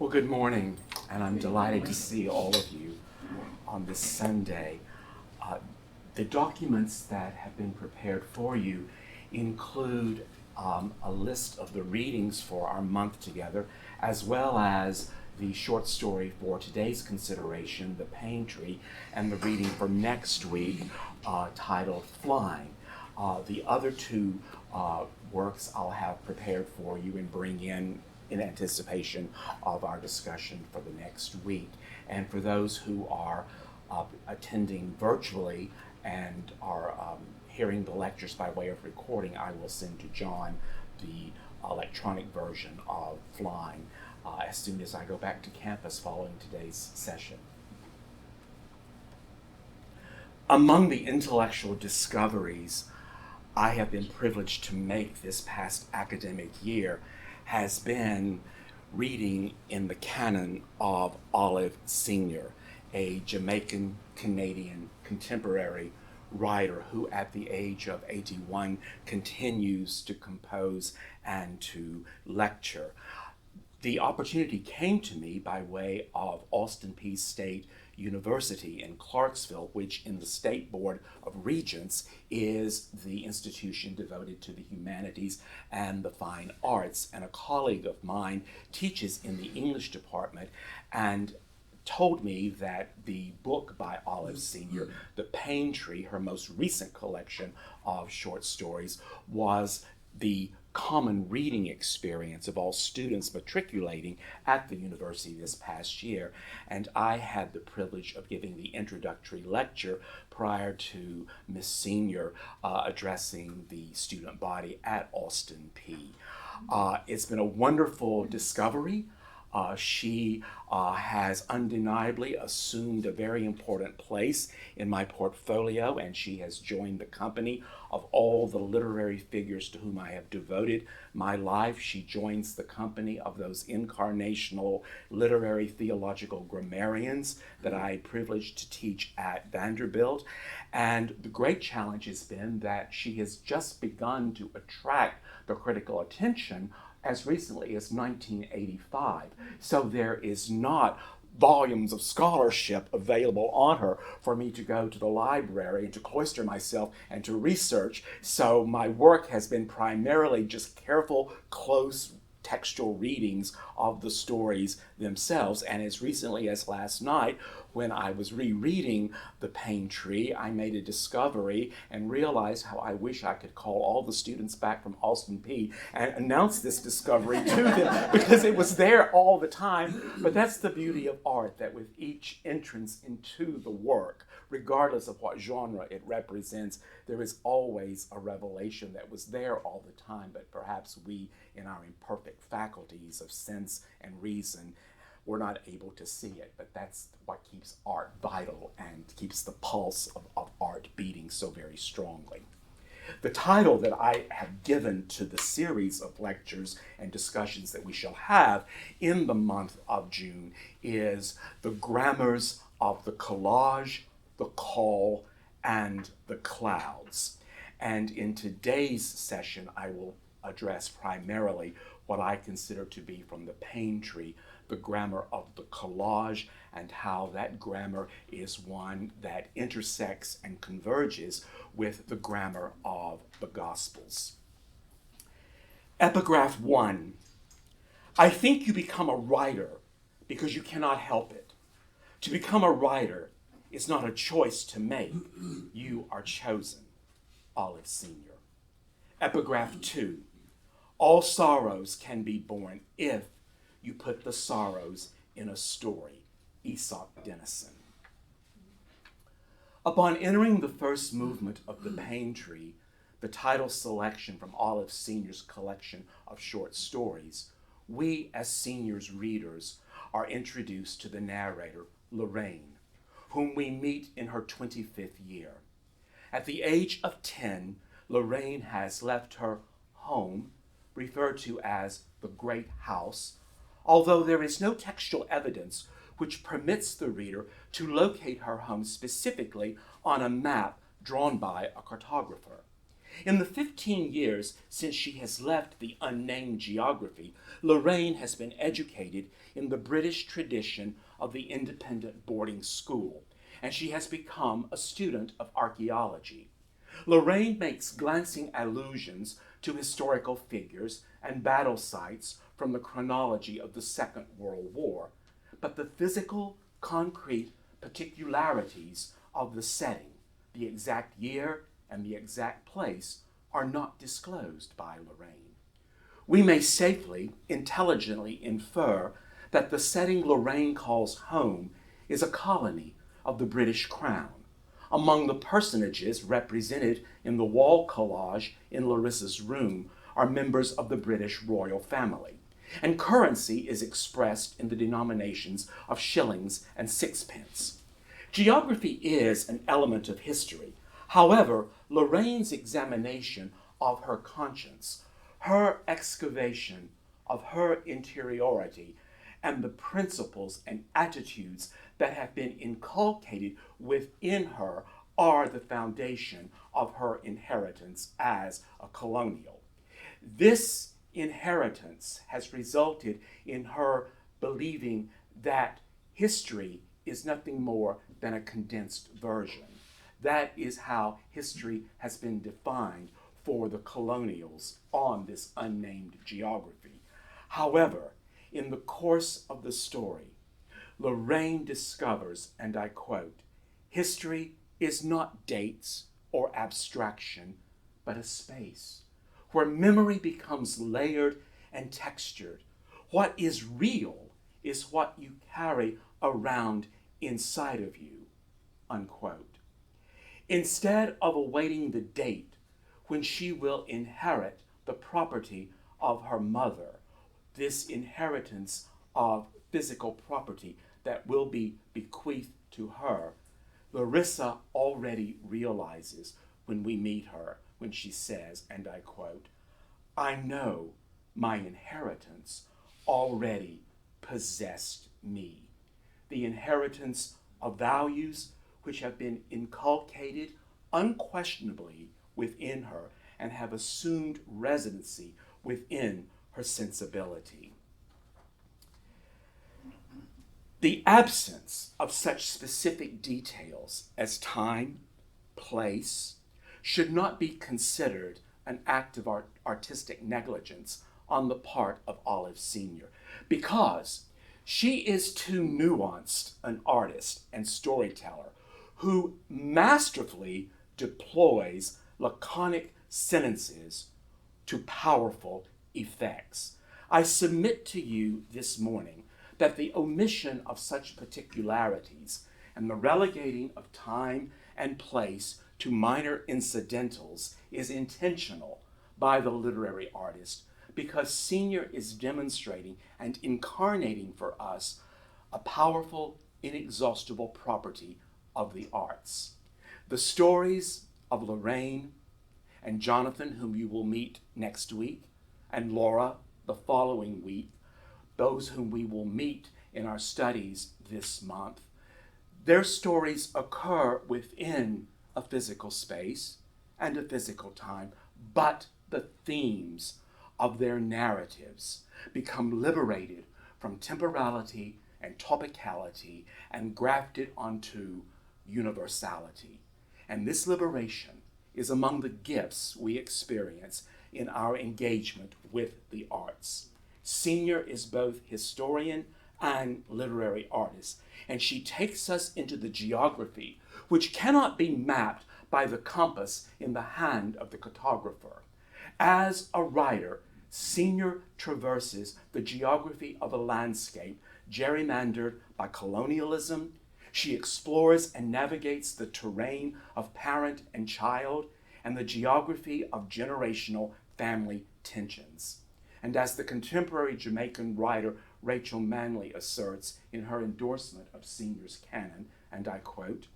Well, good morning, and I'm delighted to see all of you on this Sunday. Uh, the documents that have been prepared for you include a list of the readings for our month together, as well as the short story for today's consideration, The Pain Tree, and the reading for next week titled Flying. The other two works I'll have prepared for you and bring in anticipation of our discussion for the next week. And for those who are attending virtually and are hearing the lectures by way of recording, I will send to John the electronic version of Flying as soon as I go back to campus following today's session. Among the intellectual discoveries I have been privileged to make this past academic year has been reading in the canon of Olive Sr., a Jamaican-Canadian contemporary writer who at the age of 81 continues to compose and to lecture. The opportunity came to me by way of Austin Peay State University in Clarksville, which in the State Board of Regents is the institution devoted to the humanities and the fine arts. And a colleague of mine teaches in the English department and told me that the book by Olive Sr., The Pain Tree, her most recent collection of short stories, was the common reading experience of all students matriculating at the university this past year. And I had the privilege of giving the introductory lecture prior to Miss Senior addressing the student body at Austin Peay. It's been a wonderful discovery. She has undeniably assumed a very important place in my portfolio, and she has joined the company of all the literary figures to whom I have devoted my life. She joins the company of those incarnational literary theological grammarians that I privileged to teach at Vanderbilt. And the great challenge has been that she has just begun to attract the critical attention as recently as 1985. So there is not volumes of scholarship available on her for me to go to the library and to cloister myself and to research. So my work has been primarily just careful, close textual readings of the stories themselves. And as recently as last night, when I was rereading The Pain Tree, I made a discovery and realized how I wish I could call all the students back from Austin Peay and announce this discovery to them because it was there all the time. But that's the beauty of art, that with each entrance into the work, regardless of what genre it represents, there is always a revelation that was there all the time, but perhaps we, in our imperfect faculties of sense and reason, we're not able to see it. But that's what keeps art vital and keeps the pulse of art beating so very strongly. The title that I have given to the series of lectures and discussions that we shall have in the month of June is The Grammars of the Collage, the Call, and the Clouds. And in today's session, I will address primarily what I consider to be, from The Pain Tree, the grammar of the collage, and how that grammar is one that intersects and converges with the grammar of the Gospels. Epigraph 1. I think you become a writer because you cannot help it. To become a writer is not a choice to make. You are chosen. Olive Sr. Epigraph 2. All sorrows can be borne if you put the sorrows in a story. Aesop Denison. Upon entering the first movement of The Pain Tree, the title selection from Olive Sr.'s collection of short stories, we as Senior's readers are introduced to the narrator, Lorraine, whom we meet in her 25th year. At the age of 10, Lorraine has left her home, referred to as the Great House, although there is no textual evidence which permits the reader to locate her home specifically on a map drawn by a cartographer. In the 15 years since she has left the unnamed geography, Lorraine has been educated in the British tradition of the independent boarding school, and she has become a student of archaeology. Lorraine makes glancing allusions to historical figures and battle sites from the chronology of the Second World War, but the physical, concrete particularities of the setting, the exact year and the exact place, are not disclosed by Lorraine. We may safely, intelligently infer that the setting Lorraine calls home is a colony of the British Crown. Among the personages represented in the wall collage in Larissa's room are members of the British royal family, and currency is expressed in the denominations of shillings and sixpence. Geography is an element of history. However, Lorraine's examination of her conscience, her excavation of her interiority, and the principles and attitudes that have been inculcated within her are the foundation of her inheritance as a colonial. This inheritance has resulted in her believing that history is nothing more than a condensed version. That is how history has been defined for the colonials on this unnamed geography. However, in the course of the story, Lorraine discovers, and I quote, "History is not dates or abstraction, but a space where memory becomes layered and textured. What is real is what you carry around inside of you," unquote. Instead of awaiting the date when she will inherit the property of her mother, this inheritance of physical property that will be bequeathed to her, Larissa already realizes when we meet her, when she says, and I quote, "I know my inheritance already possessed me." The inheritance of values which have been inculcated unquestionably within her and have assumed residency within her sensibility. The absence of such specific details as time, place, should not be considered an act of artistic negligence on the part of Olive Sr., because she is too nuanced an artist and storyteller who masterfully deploys laconic sentences to powerful effects. I submit to you this morning that the omission of such particularities and the relegating of time and place to minor incidentals is intentional by the literary artist, because Senior is demonstrating and incarnating for us a powerful, inexhaustible property of the arts. The stories of Lorraine and Jonathan, whom you will meet next week, and Laura the following week, those whom we will meet in our studies this month, their stories occur within a physical space and a physical time, but the themes of their narratives become liberated from temporality and topicality and grafted onto universality. And this liberation is among the gifts we experience in our engagement with the arts. Senior is both historian and literary artist, and she takes us into the geography which cannot be mapped by the compass in the hand of the cartographer. As a writer, Senior traverses the geography of a landscape gerrymandered by colonialism. She explores and navigates the terrain of parent and child and the geography of generational family tensions. And as the contemporary Jamaican writer Rachel Manley asserts in her endorsement of Senior's canon, and I quote,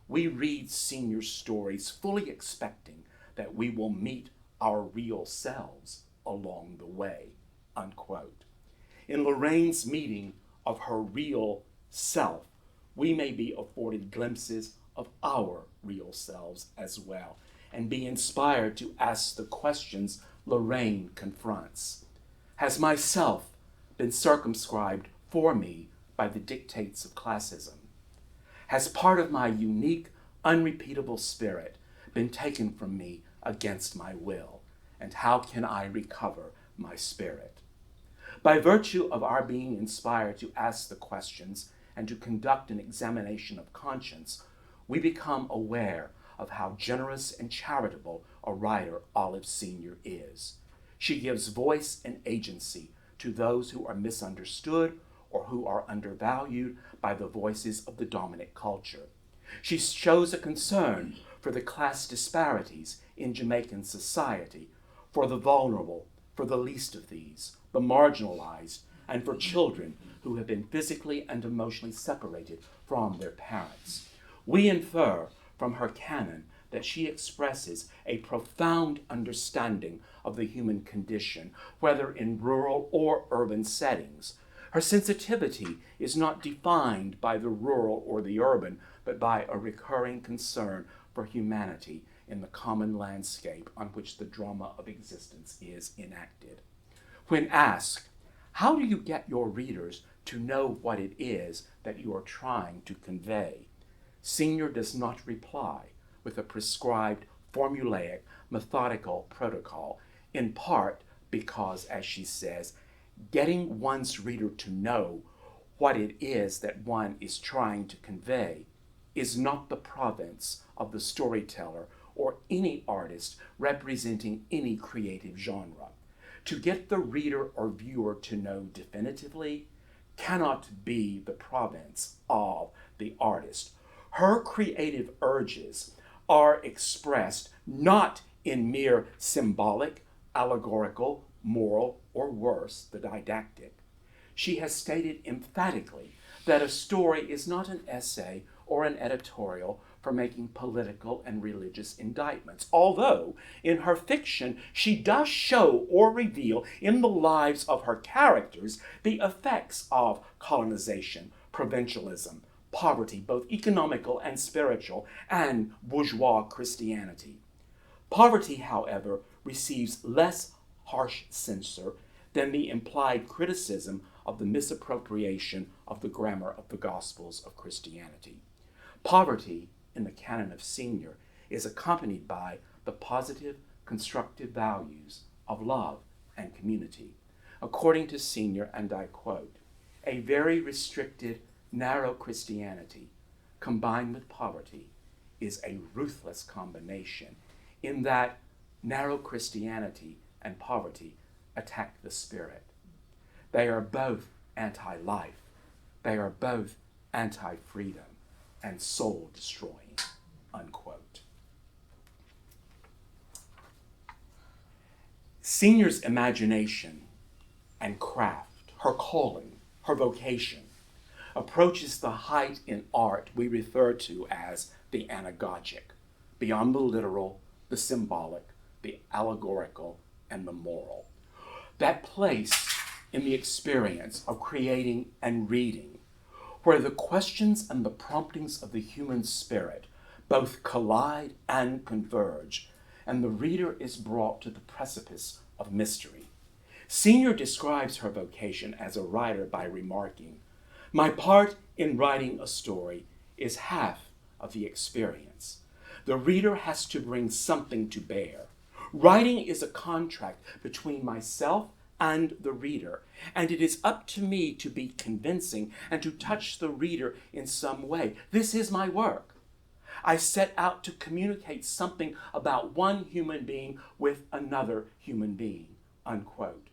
"We read Senior's stories fully expecting that we will meet our real selves along the way," unquote. In Lorraine's meeting of her real self, we may be afforded glimpses of our real selves as well. and be inspired to ask the questions Lorraine confronts. Has myself been circumscribed for me by the dictates of classism? Has part of my unique, unrepeatable spirit been taken from me against my will? And how can I recover my spirit? By virtue of our being inspired to ask the questions and to conduct an examination of conscience, we become aware of how generous and charitable a writer Olive Sr. is. She gives voice and agency to those who are misunderstood or who are undervalued by the voices of the dominant culture. She shows a concern for the class disparities in Jamaican society, for the vulnerable, for the least of these, the marginalized, and for children who have been physically and emotionally separated from their parents. We infer from her canon that she expresses a profound understanding of the human condition, whether in rural or urban settings. Her sensitivity is not defined by the rural or the urban, but by a recurring concern for humanity in the common landscape on which the drama of existence is enacted. When asked, how do you get your readers to know what it is that you are trying to convey? Senior does not reply with a prescribed, formulaic, methodical protocol, in part because, as she says, getting one's reader to know what it is that one is trying to convey is not the province of the storyteller or any artist representing any creative genre. To get the reader or viewer to know definitively cannot be the province of the artist. Her creative urges are expressed not in mere symbolic, allegorical, moral, or worse, the didactic. She has stated emphatically that a story is not an essay or an editorial for making political and religious indictments, although in her fiction she does show or reveal in the lives of her characters the effects of colonization, provincialism, poverty, both economical and spiritual, and bourgeois Christianity. Poverty, however, receives less harsh censure than the implied criticism of the misappropriation of the grammar of the Gospels of Christianity. Poverty, in the canon of Senior, is accompanied by the positive, constructive values of love and community. According to Senior, and I quote, a very restricted, narrow Christianity combined with poverty is a ruthless combination in that narrow Christianity and poverty attack the spirit. They are both anti-life. They are both anti-freedom and soul-destroying, unquote. Senior's imagination and craft, her calling, her vocation, approaches the height in art we refer to as the anagogic, beyond the literal, the symbolic, the allegorical, and the moral. That place in the experience of creating and reading, where the questions and the promptings of the human spirit both collide and converge, and the reader is brought to the precipice of mystery. Senior describes her vocation as a writer by remarking, my part in writing a story is half of the experience. The reader has to bring something to bear. Writing is a contract between myself and the reader, and it is up to me to be convincing and to touch the reader in some way. This is my work. I set out to communicate something about one human being with another human being, unquote.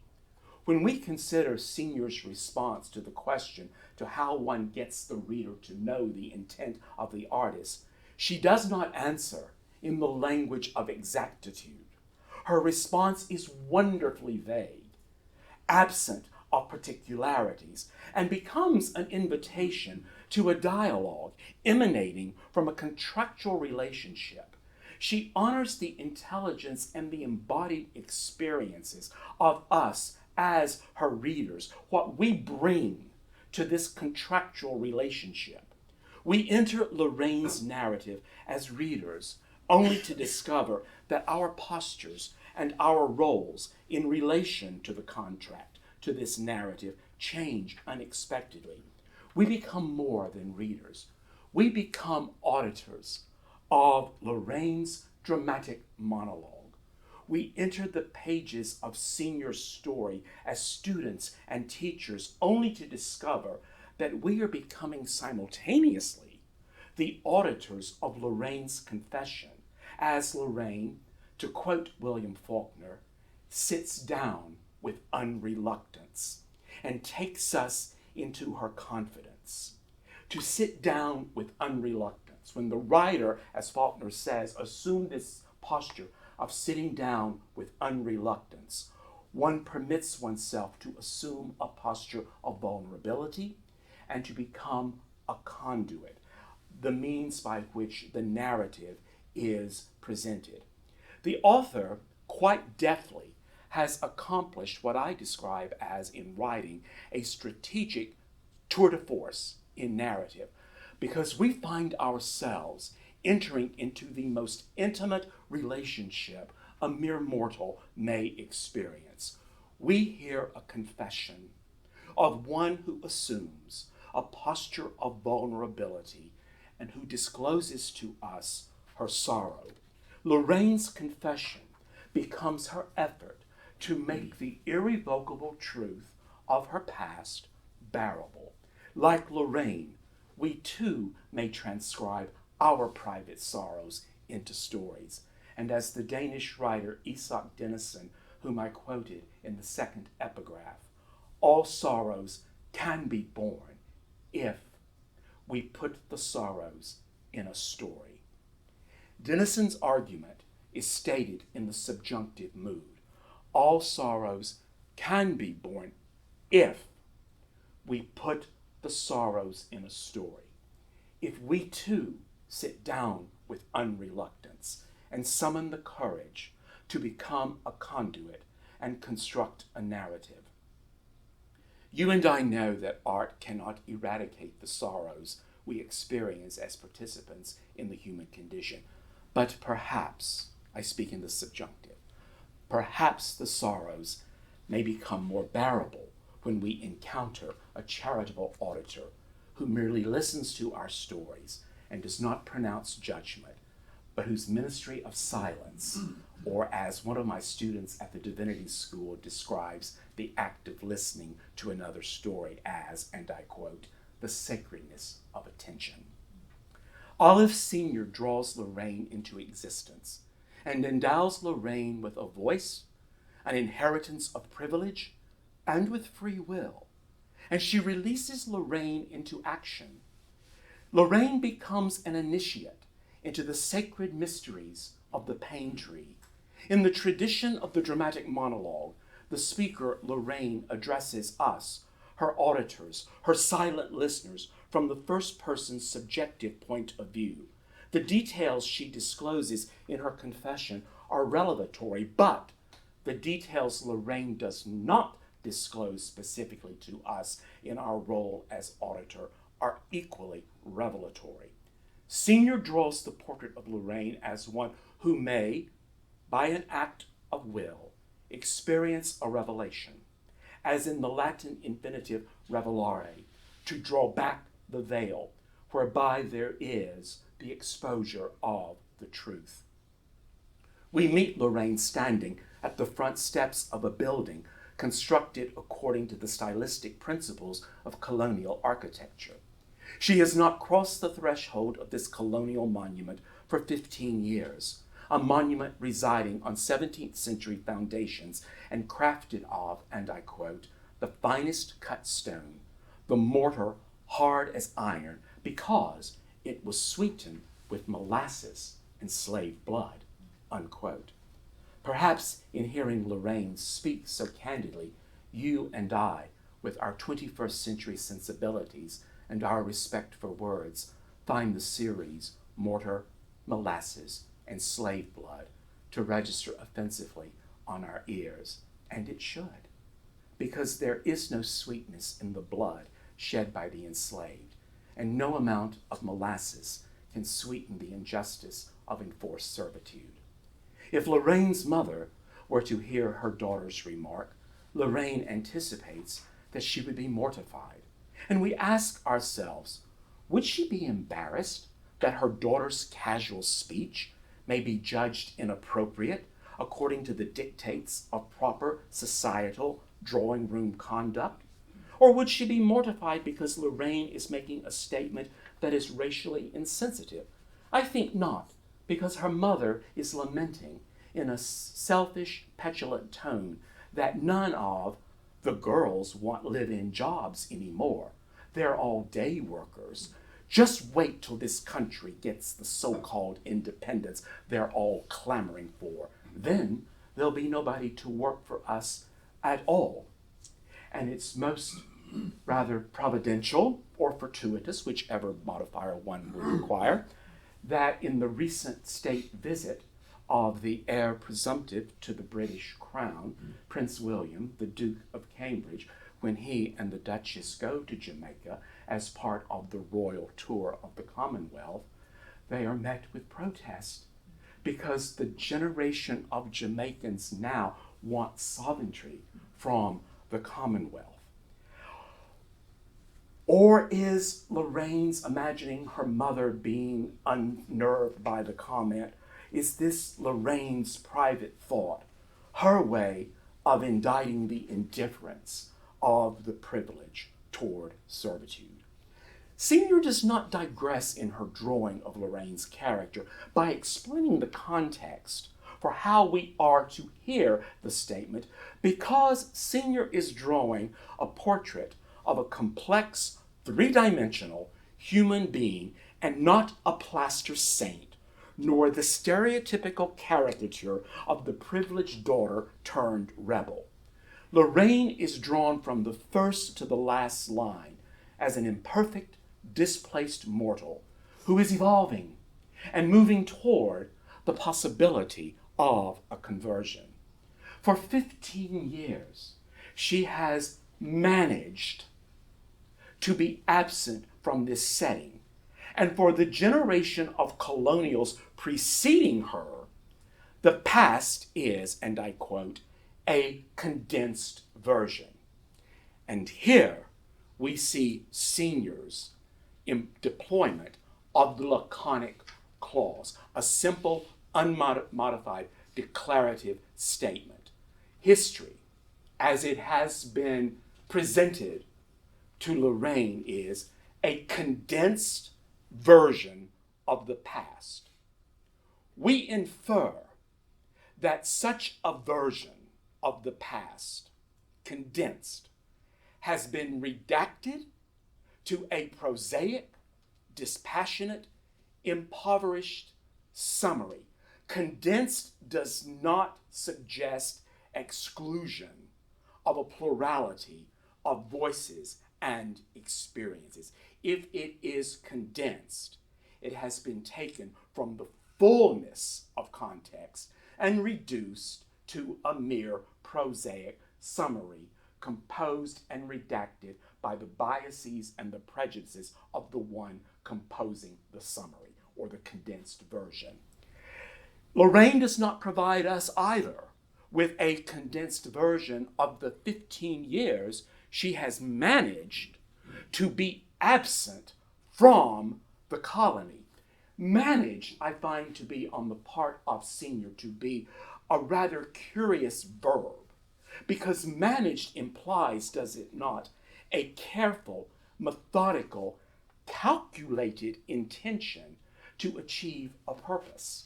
When we consider Senior's response to the question to how one gets the reader to know the intent of the artist, she does not answer in the language of exactitude. Her response is wonderfully vague, absent of particularities, and becomes an invitation to a dialogue emanating from a contractual relationship. She honors the intelligence and the embodied experiences of us as her readers, what we bring to this contractual relationship. We enter Lorraine's narrative as readers only to discover that our postures and our roles in relation to the contract, to this narrative, change unexpectedly. We become more than readers. We become auditors of Lorraine's dramatic monologue. We enter the pages of Senior's story as students and teachers only to discover that we are becoming simultaneously the auditors of Lorraine's confession as Lorraine, to quote William Faulkner, sits down with unreluctance and takes us into her confidence. To sit down with unreluctance. When the writer, as Faulkner says, assumed this posture of sitting down with unreluctance, one permits oneself to assume a posture of vulnerability and to become a conduit, the means by which the narrative is presented. The author, quite deftly, has accomplished what I describe as, in writing, a strategic tour de force in narrative, because we find ourselves entering into the most intimate relationship a mere mortal may experience. We hear a confession of one who assumes a posture of vulnerability and who discloses to us her sorrow. Lorraine's confession becomes her effort to make the irrevocable truth of her past bearable. Like Lorraine, we too may transcribe our private sorrows into stories. And as the Danish writer Isak Dinesen, whom I quoted in the second epigraph, all sorrows can be borne if we put the sorrows in a story. Denison's argument is stated in the subjunctive mood. All sorrows can be borne if we put the sorrows in a story. If we too sit down with unreluctance and summon the courage to become a conduit and construct a narrative. You and I know that art cannot eradicate the sorrows we experience as participants in the human condition, but perhaps, I speak in the subjunctive, perhaps the sorrows may become more bearable when we encounter a charitable auditor who merely listens to our stories and does not pronounce judgment, but whose ministry of silence, or as one of my students at the Divinity School describes the act of listening to another story as, and I quote, the sacredness of attention. Olive Sr. draws Lorraine into existence and endows Lorraine with a voice, an inheritance of privilege, and with free will. And she releases Lorraine into action. Lorraine becomes an initiate into the sacred mysteries of the pain tree. In the tradition of the dramatic monologue, the speaker, Lorraine, addresses us, her auditors, her silent listeners, from the first person subjective point of view. The details she discloses in her confession are revelatory, but the details Lorraine does not disclose specifically to us in our role as auditor are equally revelatory. Senior draws the portrait of Lorraine as one who may, by an act of will, experience a revelation, as in the Latin infinitive revelare, to draw back the veil, whereby there is the exposure of the truth. We meet Lorraine standing at the front steps of a building constructed according to the stylistic principles of colonial architecture. She has not crossed the threshold of this colonial monument for 15 years, a monument residing on 17th century foundations and crafted of, and I quote, the finest cut stone, the mortar hard as iron, because it was sweetened with molasses and slave blood, unquote. Perhaps in hearing Lorraine speak so candidly, you and I, with our 21st century sensibilities and our respect for words, find the series mortar, molasses, and slave blood to register offensively on our ears, and it should, because there is no sweetness in the blood shed by the enslaved, and no amount of molasses can sweeten the injustice of enforced servitude. If Lorraine's mother were to hear her daughter's remark, Lorraine anticipates that she would be mortified. And we ask ourselves, would she be embarrassed that her daughter's casual speech may be judged inappropriate according to the dictates of proper societal drawing room conduct? Or would she be mortified because Lorraine is making a statement that is racially insensitive? I think not, because her mother is lamenting in a selfish, petulant tone that none of the girls want live-in jobs anymore. They're all day workers. Just wait till this country gets the so-called independence they're all clamoring for. Then there'll be nobody to work for us at all. And it's most rather providential or fortuitous, whichever modifier one would require, that in the recent state visit of the heir presumptive to the British crown, Prince William, the Duke of Cambridge, when he and the Duchess go to Jamaica as part of the royal tour of the Commonwealth, they are met with protest because the generation of Jamaicans now want sovereignty from the Commonwealth. Or is Lorraine's imagining her mother being unnerved by the comment? Is this Lorraine's private thought, her way of indicting the indifference of the privilege toward servitude? Senior does not digress in her drawing of Lorraine's character by explaining the context for how we are to hear the statement, because Senior is drawing a portrait of a complex, three-dimensional human being and not a plaster saint, nor the stereotypical caricature of the privileged daughter turned rebel. Lorraine is drawn from the first to the last line as an imperfect, displaced mortal who is evolving and moving toward the possibility of a conversion. For 15 years, she has managed to be absent from this setting. And for the generation of colonials preceding her, the past is, and I quote, a condensed version. And here we see Senior's deployment of the laconic clause, a simple, unmodified, declarative statement. History, as it has been presented to Lorraine, is a condensed version of the past. We infer that such a version of the past, condensed, has been redacted to a prosaic, dispassionate, impoverished summary. Condensed does not suggest exclusion of a plurality of voices and experiences. If it is condensed, it has been taken from the fullness of context and reduced to a mere prosaic summary, composed and redacted by the biases and the prejudices of the one composing the summary or the condensed version. Lorraine does not provide us either with a condensed version of the 15 years she has managed to be absent from the colony. Managed, I find to be on the part of Senior to be a rather curious verb, because managed implies, does it not, a careful, methodical, calculated intention to achieve a purpose.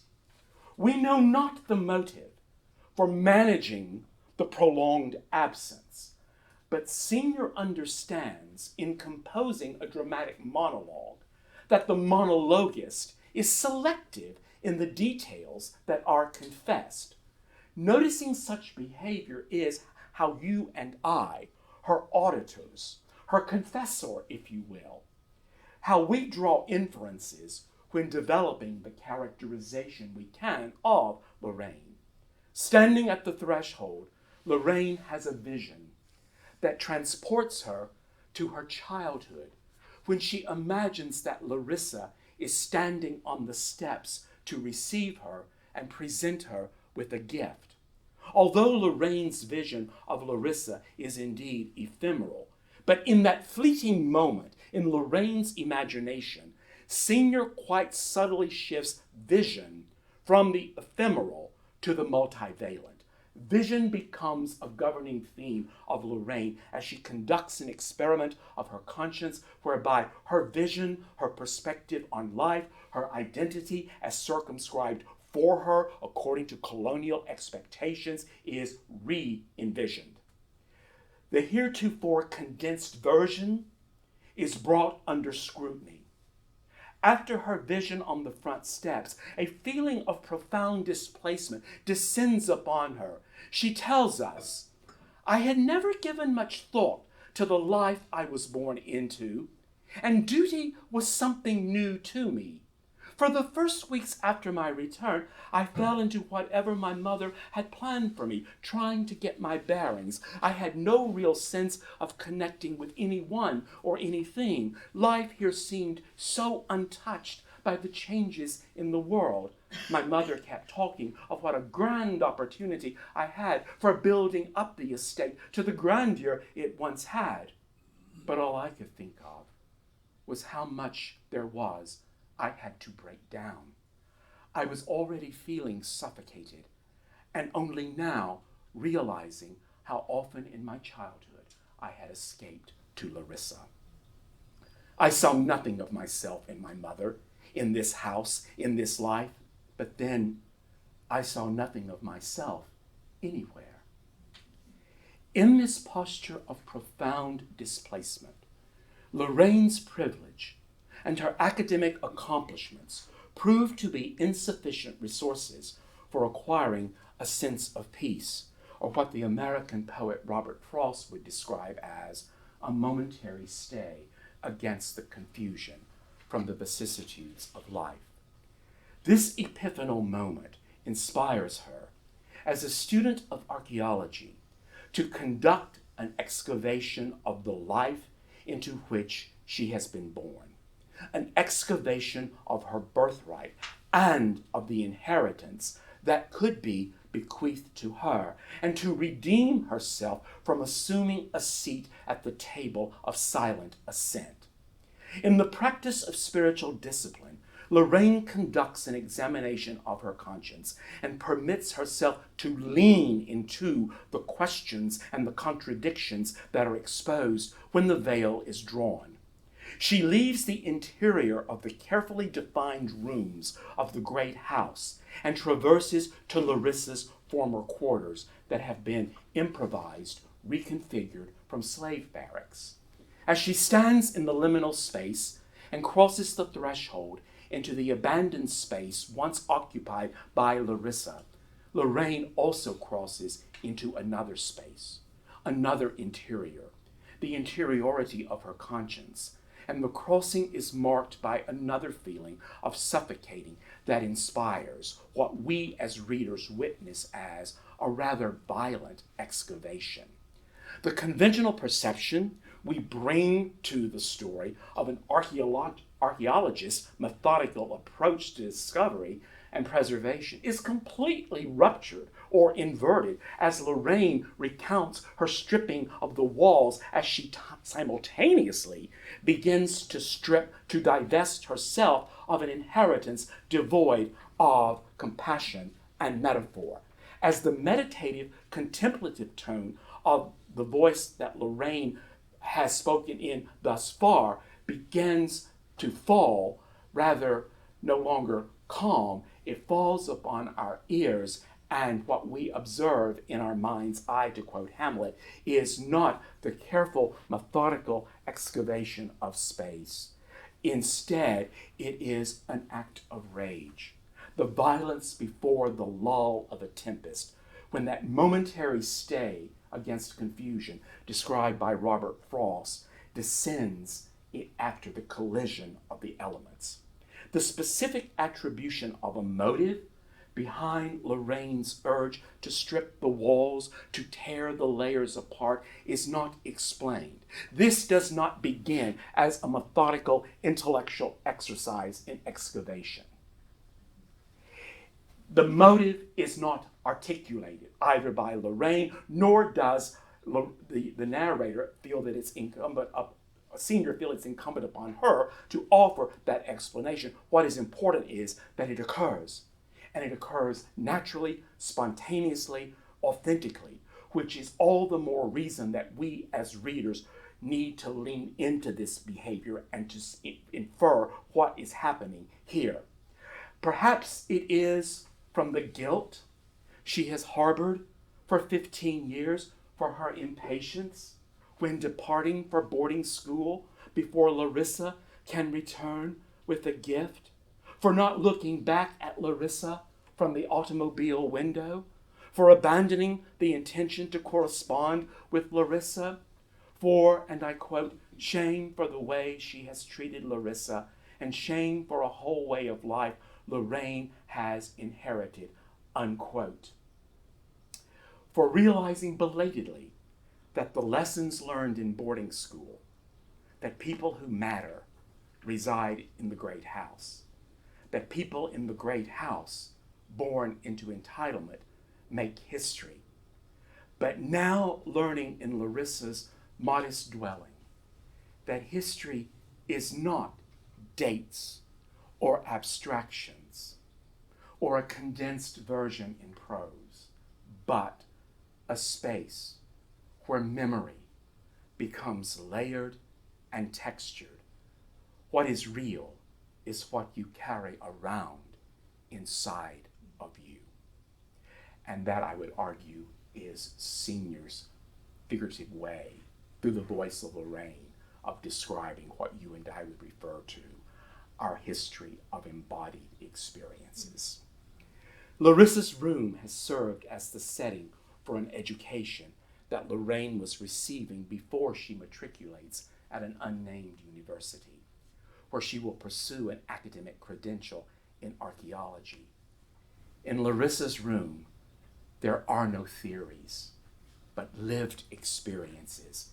We know not the motive for managing the prolonged absence, but Senior understands in composing a dramatic monologue that the monologist is selective in the details that are confessed. Noticing such behavior is how you and I, her auditors, her confessor, if you will, how we draw inferences when developing the characterization we can of Lorraine. Standing at the threshold, Lorraine has a vision that transports her to her childhood when she imagines that Larissa is standing on the steps to receive her and present her with a gift. Although Lorraine's vision of Larissa is indeed ephemeral, but in that fleeting moment in Lorraine's imagination, Senior quite subtly shifts vision from the ephemeral to the multivalent. Vision becomes a governing theme of Lorraine as she conducts an experiment of her conscience whereby her vision, her perspective on life, her identity as circumscribed for her according to colonial expectations is re-envisioned. The heretofore condensed version is brought under scrutiny. After her vision on the front steps, a feeling of profound displacement descends upon her. She tells us, "I had never given much thought to the life I was born into, and duty was something new to me. For the first weeks after my return, I fell into whatever my mother had planned for me, trying to get my bearings. I had no real sense of connecting with anyone or anything. Life here seemed so untouched by the changes in the world. My mother kept talking of what a grand opportunity I had for building up the estate to the grandeur it once had. But all I could think of was how much there was I had to break down. I was already feeling suffocated, and only now realizing how often in my childhood I had escaped to Larissa. I saw nothing of myself in my mother, in this house, in this life, but then I saw nothing of myself anywhere." In this posture of profound displacement, Lorraine's privilege and her academic accomplishments proved to be insufficient resources for acquiring a sense of peace, or what the American poet Robert Frost would describe as a momentary stay against the confusion from the vicissitudes of life. This epiphanal moment inspires her, as a student of archaeology, to conduct an excavation of the life into which she has been born. An excavation of her birthright and of the inheritance that could be bequeathed to her, and to redeem herself from assuming a seat at the table of silent assent. In the practice of spiritual discipline, Lorraine conducts an examination of her conscience and permits herself to lean into the questions and the contradictions that are exposed when the veil is drawn. She leaves the interior of the carefully defined rooms of the great house and traverses to Larissa's former quarters that have been improvised, reconfigured from slave barracks. As she stands in the liminal space and crosses the threshold into the abandoned space once occupied by Larissa, Lorraine also crosses into another space, another interior, the interiority of her conscience. And the crossing is marked by another feeling of suffocating that inspires what we as readers witness as a rather violent excavation. The conventional perception we bring to the story of an archaeologist's methodical approach to discovery and preservation is completely ruptured or inverted as Lorraine recounts her stripping of the walls as she simultaneously begins to divest herself of an inheritance devoid of compassion and metaphor. As the meditative, contemplative tone of the voice that Lorraine has spoken in thus far begins to fall, rather no longer calm, it falls upon our ears, and what we observe in our mind's eye, to quote Hamlet, is not the careful, methodical excavation of space. Instead, it is an act of rage, the violence before the lull of a tempest, when that momentary stay against confusion, described by Robert Frost, descends after the collision of the elements. The specific attribution of a motive behind Lorraine's urge to strip the walls, to tear the layers apart, is not explained. This does not begin as a methodical intellectual exercise in excavation. The motive is not articulated either by Lorraine, nor does the narrator feel that it's incumbent upon her to offer that explanation. What is important is that it occurs, and it occurs naturally, spontaneously, authentically, which is all the more reason that we as readers need to lean into this behavior and to infer what is happening here. Perhaps it is from the guilt she has harbored for 15 years for her impatience when departing for boarding school before Larissa can return with a gift, for not looking back at Larissa from the automobile window, for abandoning the intention to correspond with Larissa, for, and I quote, shame for the way she has treated Larissa, and shame for a whole way of life Lorraine has inherited, unquote. For realizing belatedly that the lessons learned in boarding school, that people who matter reside in the great house, that people in the great house, born into entitlement, make history, but now learning in Larissa's modest dwelling that history is not dates or abstractions or a condensed version in prose, but a space where memory becomes layered and textured. What is real is what you carry around inside of you. And that, I would argue, is Senior's figurative way, through the voice of Lorraine, of describing what you and I would refer to our history of embodied experiences. Larissa's room has served as the setting for an education that Lorraine was receiving before she matriculates at an unnamed university, where she will pursue an academic credential in archaeology. In Larissa's room, there are no theories, but lived experiences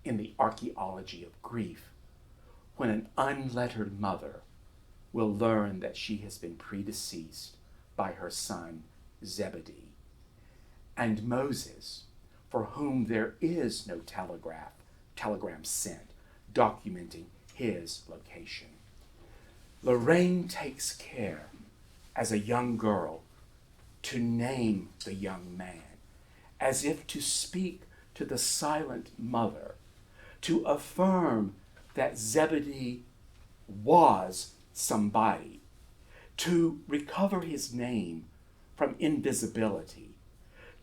in the archaeology of grief, when an unlettered mother will learn that she has been predeceased by her son Zebedee, and Moses, for whom there is no telegram sent documenting his location. Lorraine takes care as a young girl to name the young man, as if to speak to the silent mother, to affirm that Zebedee was somebody, to recover his name from invisibility,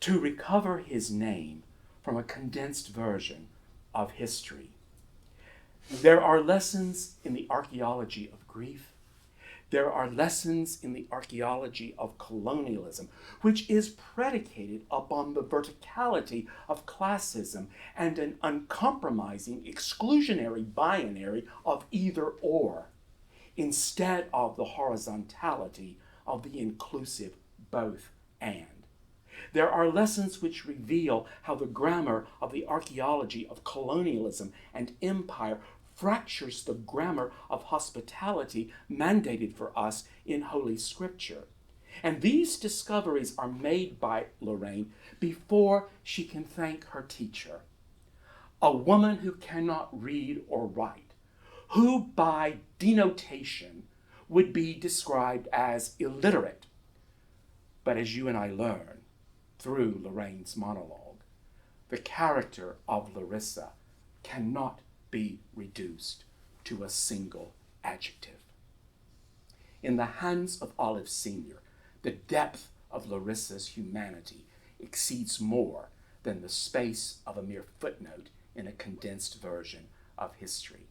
to recover his name from a condensed version of history. There are lessons in the archaeology of grief. There are lessons in the archaeology of colonialism, which is predicated upon the verticality of classism and an uncompromising exclusionary binary of either or, instead of the horizontality of the inclusive both and. There are lessons which reveal how the grammar of the archaeology of colonialism and empire fractures the grammar of hospitality mandated for us in Holy Scripture. And these discoveries are made by Lorraine before she can thank her teacher, a woman who cannot read or write, who by denotation would be described as illiterate. But as you and I learn through Lorraine's monologue, the character of Larissa cannot be reduced to a single adjective. In the hands of Olive Sr., the depth of Larissa's humanity exceeds more than the space of a mere footnote in a condensed version of history.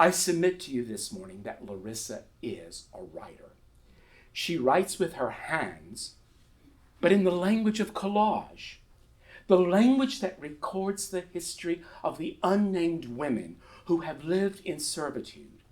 I submit to you this morning that Larissa is a writer. She writes with her hands, but in the language of collage, the language that records the history of the unnamed women who have lived in servitude.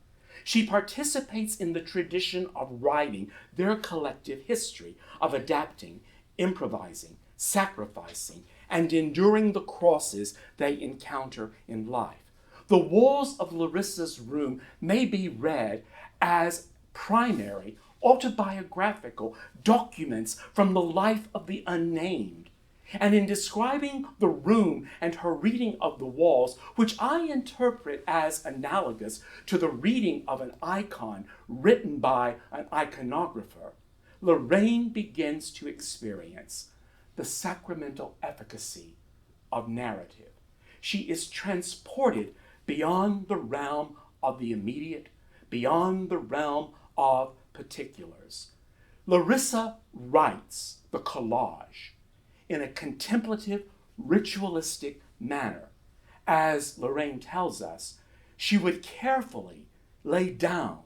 She participates in the tradition of writing their collective history of adapting, improvising, sacrificing, and enduring the crosses they encounter in life. The walls of Larissa's room may be read as primary autobiographical documents from the life of the unnamed. And in describing the room and her reading of the walls, which I interpret as analogous to the reading of an icon written by an iconographer, Lorraine begins to experience the sacramental efficacy of narrative. She is transported beyond the realm of the immediate, beyond the realm of particulars. Larissa writes the collage in a contemplative, ritualistic manner. As Lorraine tells us, she would carefully lay down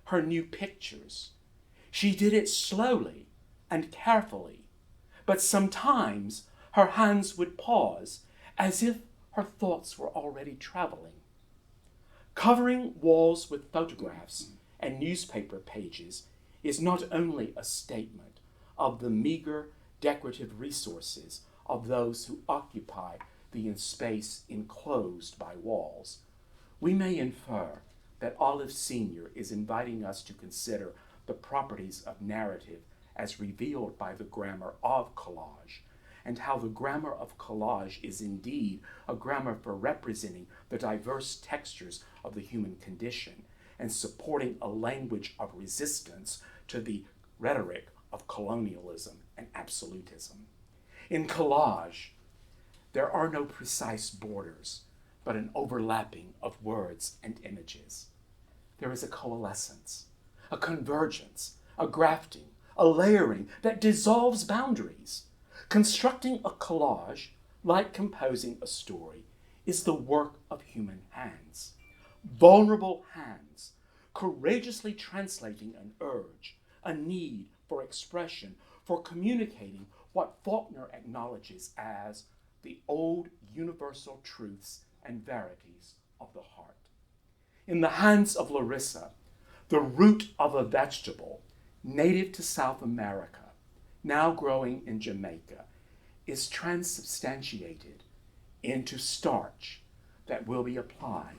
her new pictures. She did it slowly and carefully, but sometimes her hands would pause as if her thoughts were already traveling. Covering walls with photographs and newspaper pages is not only a statement of the meager decorative resources of those who occupy the space enclosed by walls. We may infer that Olive Sr. is inviting us to consider the properties of narrative as revealed by the grammar of collage, and how the grammar of collage is indeed a grammar for representing the diverse textures of the human condition and supporting a language of resistance to the rhetoric of colonialism and absolutism. In collage, there are no precise borders, but an overlapping of words and images. There is a coalescence, a convergence, a grafting, a layering that dissolves boundaries. Constructing a collage, like composing a story, is the work of human hands. Vulnerable hands, courageously translating an urge, a need for expression, for communicating what Faulkner acknowledges as the old universal truths and verities of the heart. In the hands of Larissa, the root of a vegetable native to South America, now growing in Jamaica, is transubstantiated into starch that will be applied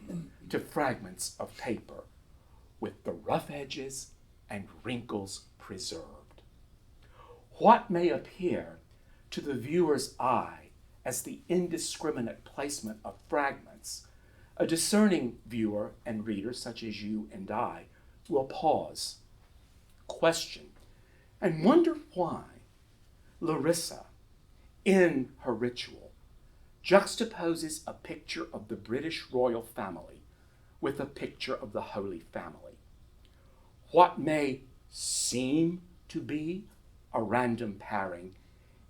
to fragments of paper with the rough edges and wrinkles preserved. What may appear to the viewer's eye as the indiscriminate placement of fragments, a discerning viewer and reader such as you and I will pause, question, and wonder why Larissa, in her ritual, juxtaposes a picture of the British royal family with a picture of the Holy Family. What may seem to be a random pairing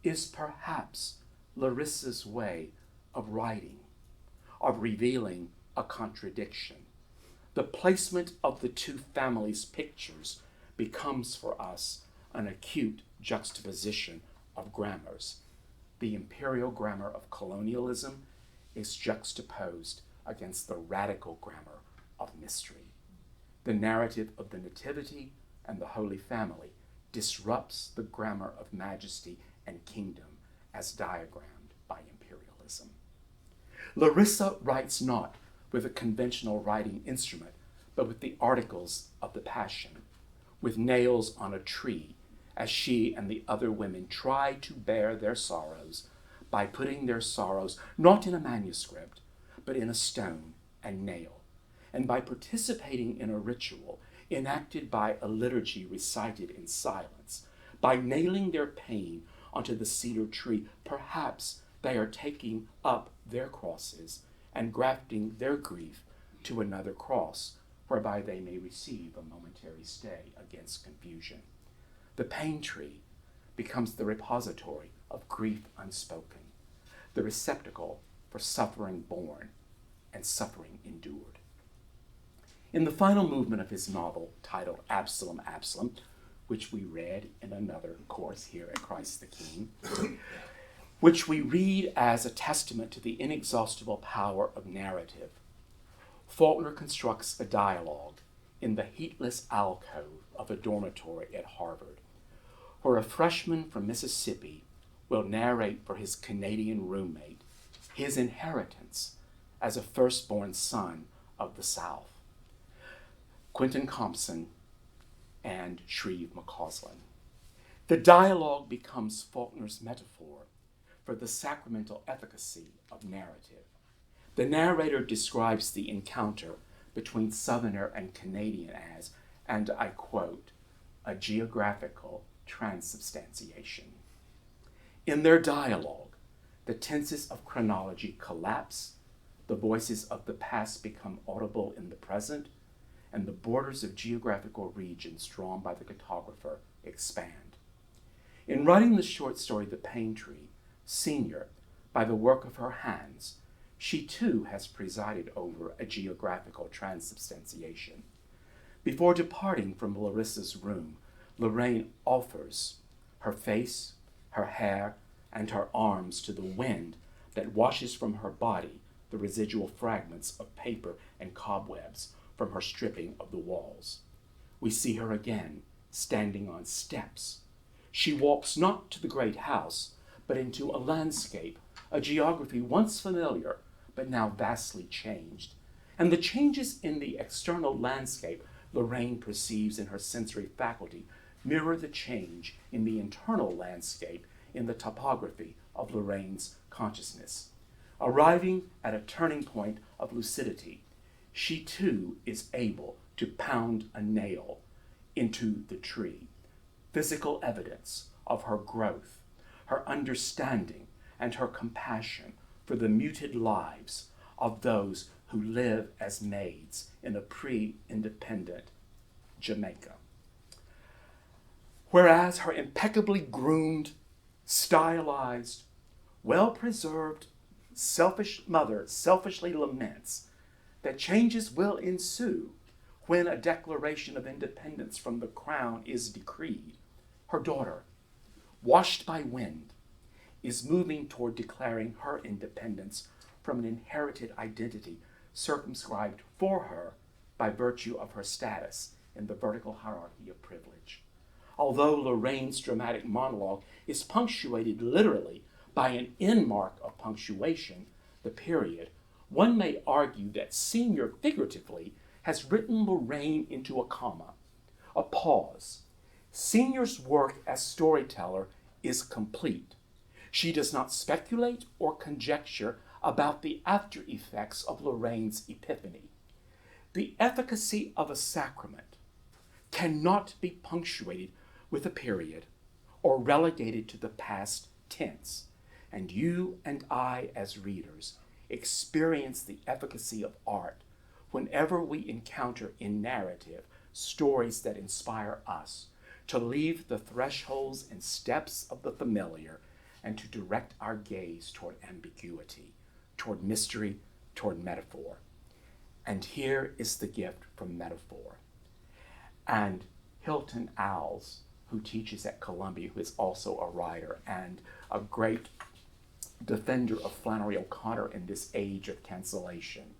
is perhaps Larissa's way of writing, of revealing a contradiction. The placement of the two families' pictures becomes for us an acute juxtaposition of grammars. The imperial grammar of colonialism is juxtaposed against the radical grammar of mystery. The narrative of the Nativity and the Holy Family disrupts the grammar of majesty and kingdom as diagrammed by imperialism. Larissa writes not with a conventional writing instrument, but with the articles of the Passion, with nails on a tree, as she and the other women try to bear their sorrows by putting their sorrows not in a manuscript, but in a stone and nail, and by participating in a ritual enacted by a liturgy recited in silence. By nailing their pain onto the cedar tree, perhaps they are taking up their crosses and grafting their grief to another cross, whereby they may receive a momentary stay against confusion. The pain tree becomes the repository of grief unspoken, the receptacle for suffering borne and suffering endured. In the final movement of his novel, titled Absalom, Absalom, which we read in another course here at Christ the King, which we read as a testament to the inexhaustible power of narrative, Faulkner constructs a dialogue in the heatless alcove of a dormitory at Harvard, where a freshman from Mississippi will narrate for his Canadian roommate his inheritance as a firstborn son of the South. Quentin Compson and Shreve McCausland. The dialogue becomes Faulkner's metaphor for the sacramental efficacy of narrative. The narrator describes the encounter between Southerner and Canadian as, and I quote, a geographical transubstantiation. In their dialogue, the tenses of chronology collapse, the voices of the past become audible in the present, and the borders of geographical regions drawn by the cartographer expand. In writing the short story The Pain Tree, Senior, by the work of her hands, she too has presided over a geographical transubstantiation. Before departing from Larissa's room, Lorraine offers her face, her hair, and her arms to the wind that washes from her body the residual fragments of paper and cobwebs from her stripping of the walls. We see her again, standing on steps. She walks not to the great house, but into a landscape, a geography once familiar, but now vastly changed. And the changes in the external landscape Lorraine perceives in her sensory faculty mirror the change in the internal landscape in the topography of Lorraine's consciousness. Arriving at a turning point of lucidity, she too is able to pound a nail into the tree, physical evidence of her growth, her understanding, and her compassion for the muted lives of those who live as maids in a pre-independent Jamaica. Whereas her impeccably groomed, stylized, well-preserved, selfish mother selfishly laments that changes will ensue when a declaration of independence from the crown is decreed, her daughter, washed by wind, is moving toward declaring her independence from an inherited identity circumscribed for her by virtue of her status in the vertical hierarchy of privilege. Although Lorraine's dramatic monologue is punctuated literally by an end mark of punctuation, the period, one may argue that Senior figuratively has written Lorraine into a comma, a pause. Senior's work as storyteller is complete. She does not speculate or conjecture about the after effects of Lorraine's epiphany. The efficacy of a sacrament cannot be punctuated with a period or relegated to the past tense, and you and I as readers experience the efficacy of art whenever we encounter in narrative stories that inspire us to leave the thresholds and steps of the familiar and to direct our gaze toward ambiguity, toward mystery, toward metaphor. And here is the gift from metaphor. And Hilton Owls, who teaches at Columbia, who is also a writer and a great defender of Flannery O'Connor in this age of cancellation,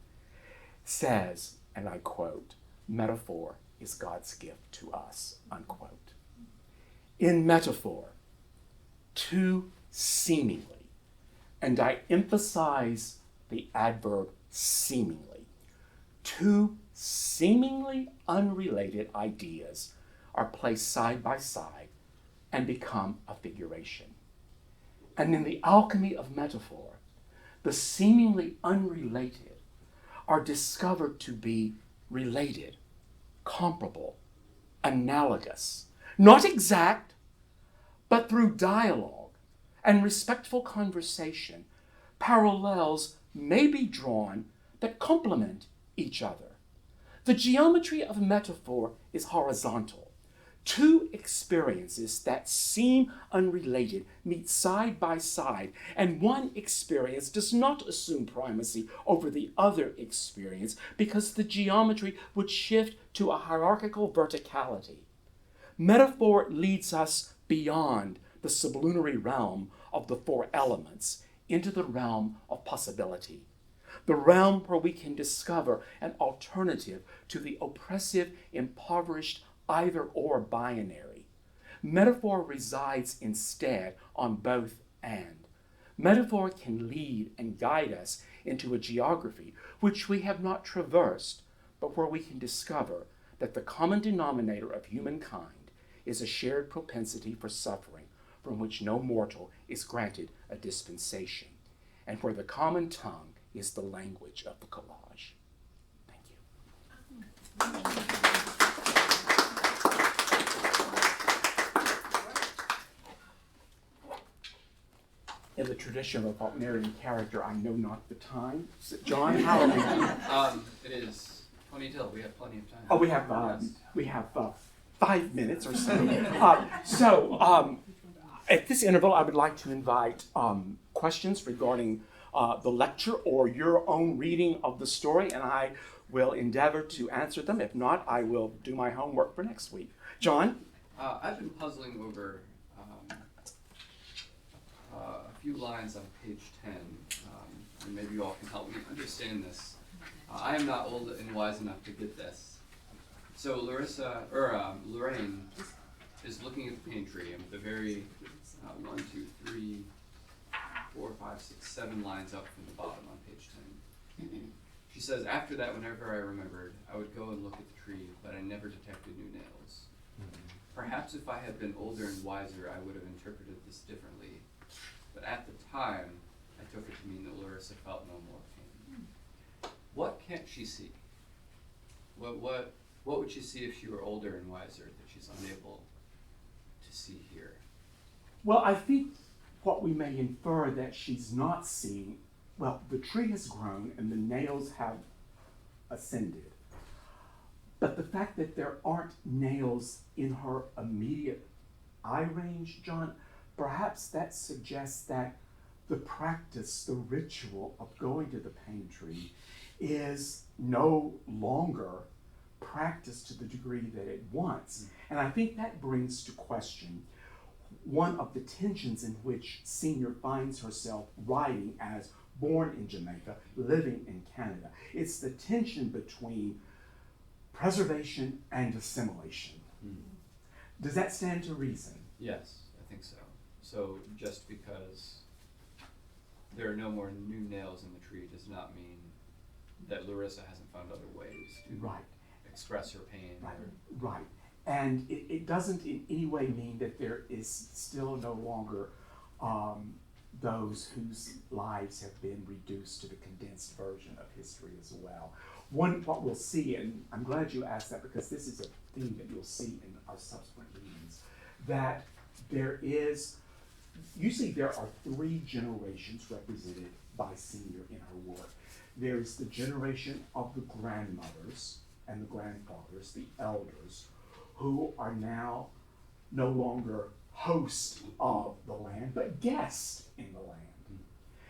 says, and I quote, "Metaphor is God's gift to us," unquote. In metaphor, two seemingly, and I emphasize the adverb seemingly, two seemingly unrelated ideas are placed side by side and become a figuration. And in the alchemy of metaphor, the seemingly unrelated are discovered to be related, comparable, analogous, not exact, but through dialogue and respectful conversation, parallels may be drawn that complement each other. The geometry of metaphor is horizontal. Two experiences that seem unrelated meet side by side, and one experience does not assume primacy over the other experience because the geometry would shift to a hierarchical verticality. Metaphor leads us beyond the sublunary realm of the four elements into the realm of possibility. the realm where we can discover an alternative to the oppressive, impoverished, either-or binary. Metaphor resides instead on both and. Metaphor can lead and guide us into a geography which we have not traversed, but where we can discover that the common denominator of humankind is a shared propensity for suffering from which no mortal is granted a dispensation, and where the common tongue is the language of the collage. Thank you. In the tradition of a Faulknerian character, I know not the time. John, how are we? It is 20 till. We have plenty of time. Oh, we have 5 minutes or so. At this interval, I would like to invite questions regarding the lecture or your own reading of the story, and I will endeavor to answer them. If not, I will do my homework for next week. John? I've been puzzling over a few lines on page 10, and maybe you all can help me understand this. I am not old and wise enough to get this. So Lorraine is looking at the pantry, and with the very 1, 2, 3, 4, 5, 6, 7 lines up from the bottom on page 10. She says, after that, whenever I remembered, I would go and look at the tree, but I never detected new nails. Perhaps if I had been older and wiser, I would have interpreted this differently. But at the time, I took it to mean that Larissa felt no more pain. What can't she see? What would she see if she were older and wiser that she's unable to see here? Well, I think what we may infer that she's not seeing, well, the tree has grown and the nails have ascended. But the fact that there aren't nails in her immediate eye range, John, perhaps that suggests that the practice, the ritual of going to the pantry is no longer practiced to the degree that it once. And I think that brings to question one of the tensions in which Senior finds herself writing as born in Jamaica, living in Canada. It's the tension between preservation and assimilation. Does that stand to reason? Yes, I think so. So just because there are no more new nails in the tree does not mean that Larissa hasn't found other ways to express her pain. Right. And it doesn't in any way mean that there is still no longer those whose lives have been reduced to the condensed version of history as well. What we'll see, and I'm glad you asked that because this is a theme that you'll see in our subsequent readings, that usually there are 3 generations represented by Senior in her work. There's the generation of the grandmothers and the grandfathers, the elders, who are now no longer hosts of the land, but guests in the land.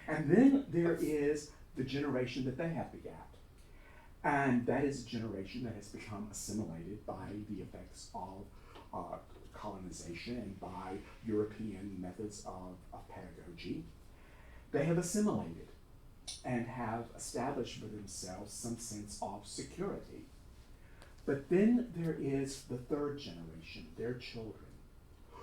And then there is the generation that they have begat. And that is a generation that has become assimilated by the effects of colonization and by European methods of pedagogy. They have assimilated and have established for themselves some sense of security. But then there is the 3rd generation, their children,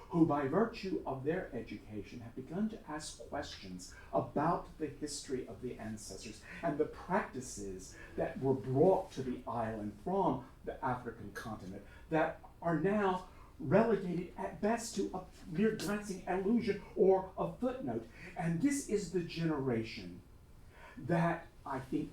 who by virtue of their education have begun to ask questions about the history of the ancestors and the practices that were brought to the island from the African continent that are now relegated at best to a mere glancing allusion or a footnote. And this is the generation that I think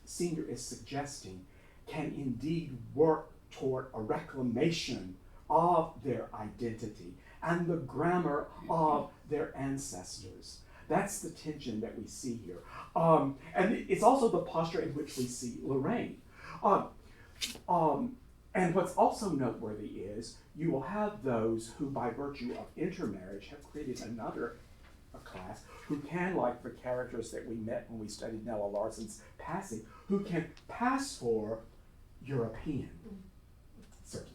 Senior is suggesting can indeed work toward a reclamation of their identity and the grammar of their ancestors. That's the tension that we see here. And it's also the posture in which we see Lorraine. And what's also noteworthy is you will have those who, by virtue of intermarriage, have created another class who can, like the characters that we met when we studied Nella Larson's Passing, who can pass for European, certainly.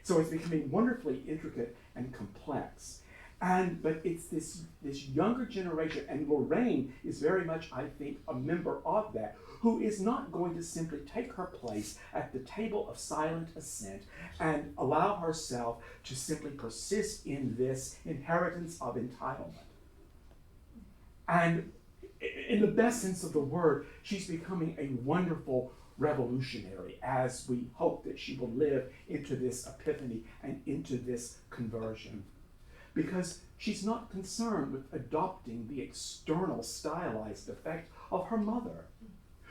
So it's becoming wonderfully intricate and complex. But it's this younger generation, and Lorraine is very much, I think, a member of that, who is not going to simply take her place at the table of silent assent and allow herself to simply persist in this inheritance of entitlement. And in the best sense of the word, she's becoming a wonderful revolutionary as we hope that she will live into this epiphany and into this conversion. Because she's not concerned with adopting the external stylized effect of her mother.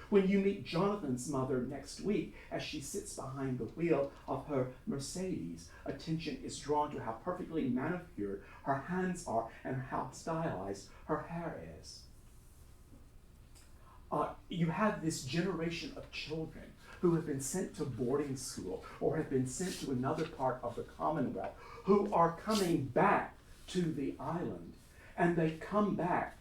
When you meet Jonathan's mother next week as she sits behind the wheel of her Mercedes, attention is drawn to how perfectly manicured her hands are and how stylized her hair is. You have this generation of children who have been sent to boarding school or have been sent to another part of the Commonwealth who are coming back to the island, and they come back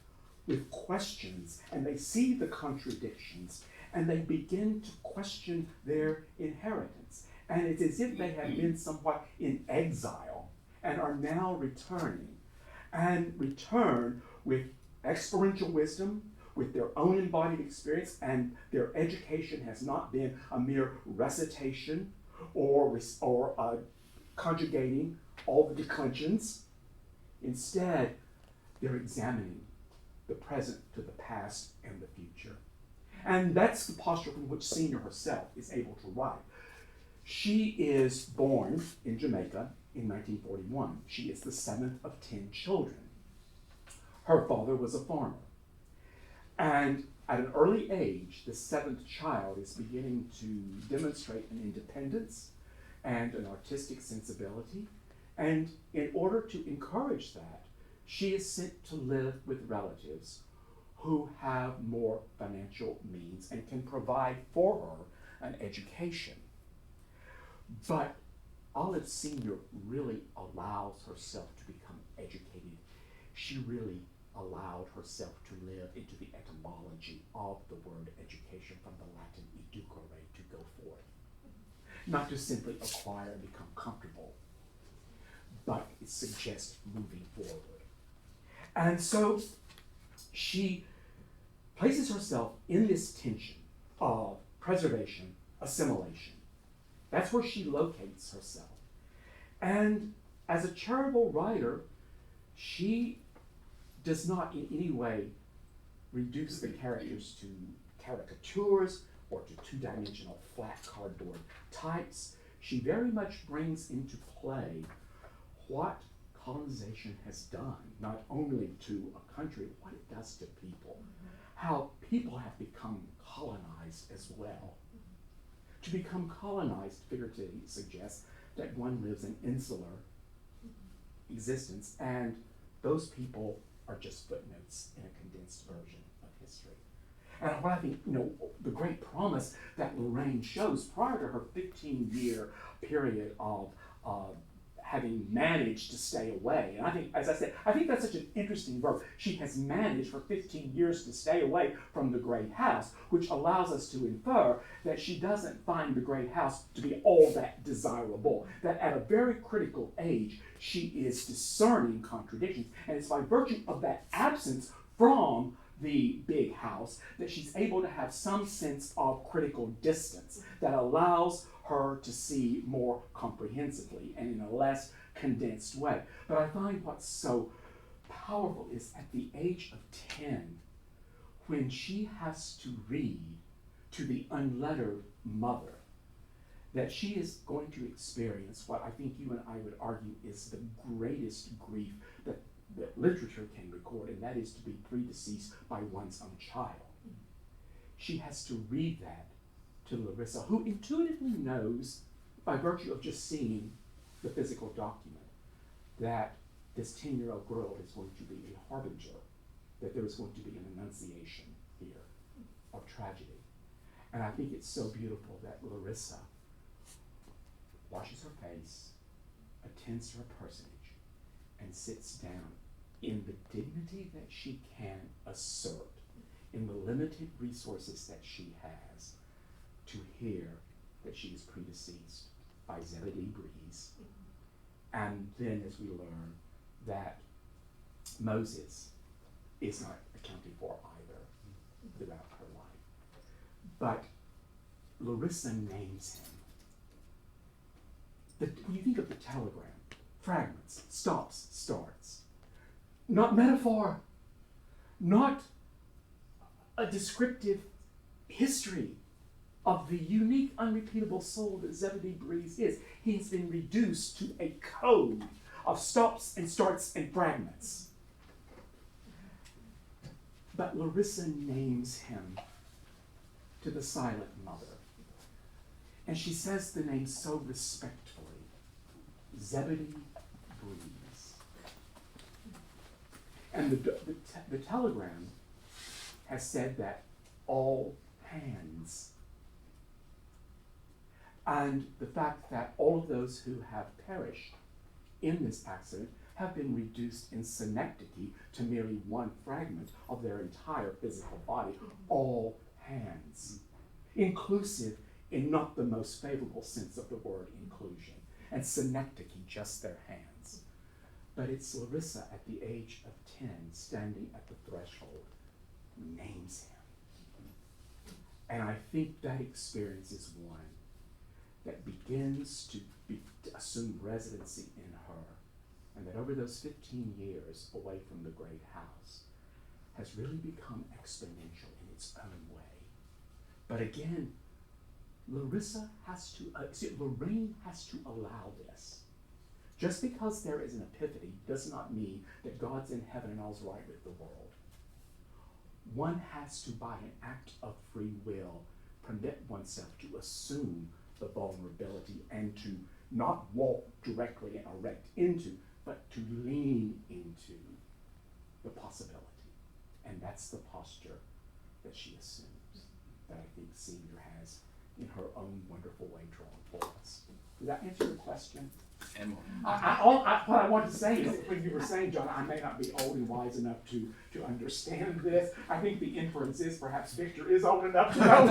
with questions, and they see the contradictions, and they begin to question their inheritance. And it's as if they have been somewhat in exile and are now returning, and return with experiential wisdom, with their own embodied experience, and their education has not been a mere recitation or conjugating all the declensions. Instead, they're examining the present to the past and the future. And that's the posture from which Senior herself is able to write. She is born in Jamaica in 1941. She is the 7th of 10 children. Her father was a farmer. And at an early age, the 7th child is beginning to demonstrate an independence and an artistic sensibility. And in order to encourage that, she is sent to live with relatives who have more financial means and can provide for her an education. But Olive Senior really allows herself to become educated. She really allowed herself to live into the etymology of the word education, from the Latin educere, to go forth. Not to simply acquire and become comfortable, but it suggests moving forward. And so she places herself in this tension of preservation, assimilation. That's where she locates herself. And as a charitable writer, she does not in any way reduce the characters to caricatures or to two-dimensional flat cardboard types. She very much brings into play what colonization has done, not only to a country, what it does to people, how people have become colonized as well. To become colonized figuratively suggests that one lives an insular existence, and those people are just footnotes in a condensed version of history. And what I think, the great promise that Lorraine shows prior to her 15-year period of having managed to stay away. And I think, as I said, I think that's such an interesting verb. She has managed for 15 years to stay away from the great house, which allows us to infer that she doesn't find the great house to be all that desirable, that at a very critical age, she is discerning contradictions. And it's by virtue of that absence from the big house that she's able to have some sense of critical distance that allows her to see more comprehensively and in a less condensed way. But I find what's so powerful is at the age of 10, when she has to read to the unlettered mother, that she is going to experience what I think you and I would argue is the greatest grief that literature can record, and that is to be predeceased by one's own child. She has to read that to Larissa, who intuitively knows, by virtue of just seeing the physical document, that this 10-year-old girl is going to be a harbinger, that there is going to be an annunciation here of tragedy. And I think it's so beautiful that Larissa washes her face, attends to her personage, and sits down in the dignity that she can assert, in the limited resources that she has, to hear that she is predeceased by Zebedee Breeze. And then as we learn that Moses is not accounted for either throughout her life. But Larissa names him. When you think of the telegram, fragments, stops, starts, not metaphor, not a descriptive history of the unique, unrepeatable soul that Zebedee Breeze is. He's been reduced to a code of stops and starts and fragments. But Larissa names him to the silent mother. And she says the name so respectfully, Zebedee Breeze. And the telegram has said that all hands. And the fact that all of those who have perished in this accident have been reduced in synecdoche to merely one fragment of their entire physical body, all hands. Inclusive in not the most favorable sense of the word inclusion, and synecdoche, just their hands. But it's Larissa at the age of 10, standing at the threshold, names him. And I think that experience is one that begins to assume residency in her, and that over those 15 years away from the great house has really become exponential in its own way. But again, Lorraine has to allow this. Just because there is an epiphany does not mean that God's in heaven and all's right with the world. One has to, by an act of free will, permit oneself to assume the vulnerability and to not walk directly and erect into, but to lean into the possibility. And that's the posture that she assumes, that I think Senior has in her own wonderful way drawn for us. Does that answer your question? And more. What I want to say is, when you were saying, John, I may not be old and wise enough to understand this. I think the inference is perhaps Victor is old enough to know.